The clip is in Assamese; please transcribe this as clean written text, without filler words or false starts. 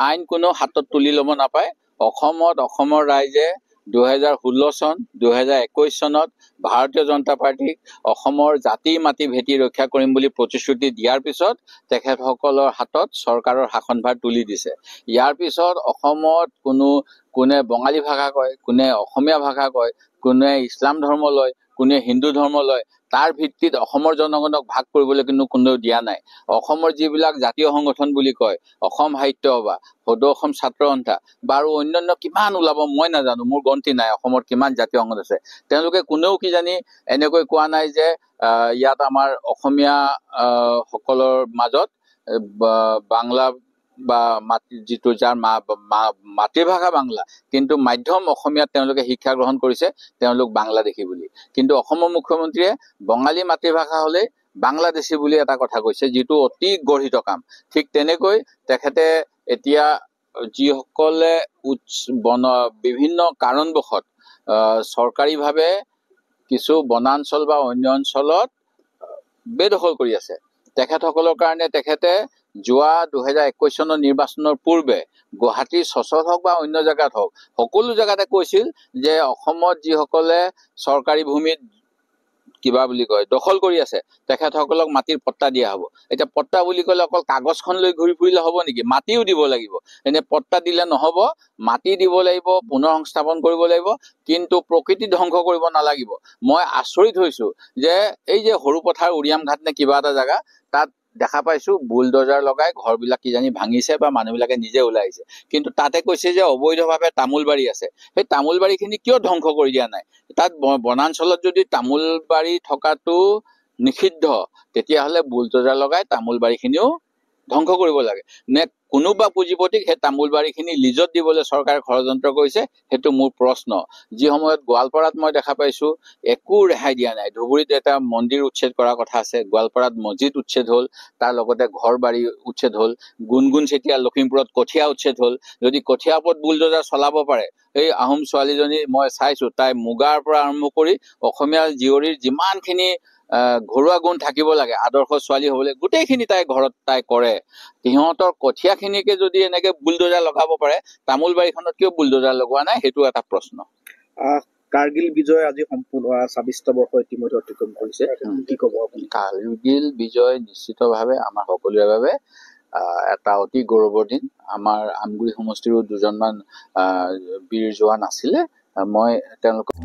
আইন কোনো হাতত তুলি ল'ব নাপায়। অসমৰ ৰাইজে 2016 চন 2021 চনত ভাৰতীয় জনতা পাৰ্টীক অসমৰ জাতি মাটি ভেটি ৰক্ষা কৰিম বুলি প্ৰতিশ্ৰুতি দিয়াৰ পিছত তেখেতসকলৰ হাতত চৰকাৰৰ শাসনভাৰ তুলি দিছে। ইয়াৰ পিছত অসমত কোনে বঙালী ভাষা কয়, কোনে অসমীয়া ভাষা কয়, কোনে ইছলাম ধৰ্ম লয়, কোনে হিন্দু ধৰ্ম লয়, তাৰ ভিত্তিত অসমৰ জনগণক ভাগ কৰিবলৈ কিন্তু কোনেও দিয়া নাই। অসমৰ যিবিলাক জাতীয় সংগঠন বুলি কয়, অসম সাহিত্য সভা, সদৌ অসম ছাত্ৰ সন্থা বা আৰু অন্যান্য কিমান ওলাব মই নাজানো, মোৰ গন্তি নাই অসমত কিমান জাতীয় সংগঠন আছে। তেওঁলোকে কোনেও কিজানি এনেকৈ কোৱা নাই যে ইয়াত আমাৰ অসমীয়া সকলৰ মাজত বাংলা বা যিটো যাৰ মাতৃভাষা বাংলা কিন্তু মাধ্যম অসমীয়াত তেওঁলোকে শিক্ষা গ্ৰহণ কৰিছে, তেওঁলোক বাংলাদেশী বুলি। কিন্তু অসমৰ মুখ্যমন্ত্ৰীয়ে বঙালী মাতৃভাষা হ'লে বাংলাদেশী বুলি এটা কথা কৈছে, যিটো অতি গৰ্হিত কাম। ঠিক তেনেকৈ তেখেতে এতিয়া যিসকলে বিভিন্ন কাৰণবশত চৰকাৰীভাৱে কিছু বনাঞ্চল বা অন্য অঞ্চলত বেদখল কৰি আছে, তেখেতসকলৰ কাৰণে তেখেতে যোৱা 2021 চনৰ নিৰ্বাচনৰ পূৰ্বে গুৱাহাটীৰ চচত হওক বা অন্য জেগাত হওক সকলো জেগাতে কৈছিল যে অসমত যিসকলে চৰকাৰী ভূমিত কিবা বুলি কয় দখল কৰি আছে তেখেতসকলক মাটিৰ পট্টা দিয়া হ'ব। এতিয়া পট্টা বুলি ক'লে অকল কাগজখন লৈ ঘূৰি ফুৰিলে হ'ব নেকি? মাটিও দিব লাগিব। এনে পট্টা দিলে নহ'ব, মাটি দিব লাগিব, পুনৰ সংস্থাপন কৰিব লাগিব, কিন্তু প্ৰকৃতি ধ্বংস কৰিব নালাগিব। মই আচৰিত হৈছো যে এই যে সৰু পথাৰ উৰিয়াম ঘাট নে কিবা এটা জেগা, তাত দেখা পাইছো বুলডজাৰ লগাই ঘৰবিলাক কিজানি ভাঙিছে বা মানুহবিলাকে নিজে ওলাই আহিছে, কিন্তু তাতে কৈছে যে অবৈধভাৱে তামোল বাৰী আছে। সেই তামোল বাৰীখিনি কিয় ধ্বংস কৰি দিয়া নাই? তাত বনাঞ্চলত যদি তামোল বাৰী থকাটো নিষিদ্ধ, তেতিয়াহ'লে বুলডজাৰ লগাই তামোল বাৰীখিনিও ধ্বংস কৰিব লাগে। নে কোনোবা পুঁজিপতিক সেই তামোল বাৰীখিনি লিজত দিবলৈ চৰকাৰে ষড়যন্ত্ৰ কৰিছে, সেইটো মোৰ প্ৰশ্ন। যি সময়ত গোৱালপাৰাত মই দেখা পাইছো একো ৰেহাই দিয়া নাই। ধুবুৰীত এটা মন্দিৰ উচ্ছেদ কৰাৰ কথা আছে, গোৱালপাৰাত মছজিদ উচ্ছেদ হ'ল, তাৰ লগতে ঘৰ বাৰী উচ্ছেদ হ'ল, গুণগুণ চেতিয়া লখিমপুৰত কঠীয়া উচ্ছেদ হ'ল। যদি কঠীয়া ওপৰত বুলডজাৰ চলাব পাৰে, এই আহোম ছোৱালীজনী মই চাইছো, তাই মুগাৰ পৰা আৰম্ভ কৰি অসমীয়া জীয়ৰীৰ যিমানখিনি ঘৰুৱা গুণ থাকিব লাগে আদৰ্শ ছোৱালী হ'বলৈ, গোটেইখিনি তাই ঘৰত তাই কৰে। সিহঁতৰ কঠীয়াখিনিকে যদি এনেকে বুলডজাৰ লগাব পাৰে, তামোল বাৰীখনত কিয় বুলডজাৰ লগোৱা নাই, সেইটো এটা প্ৰশ্ন। কাৰ্গিল বিজয় আজি সম্পূৰ্ণ 26টা বৰ্ষ ইতিমধ্যে অতিক্ৰম কৰিছে, কি ক'ব আপুনি? কাৰ্গিল বিজয় নিশ্চিতভাৱে আমাৰ সকলোৰে বাবে এটা অতি গৌৰৱৰ দিন। আমাৰ আমগুৰি সমষ্টিৰো দুজনমান বীৰ জোৱান আছিলে, মই তেওঁলোকক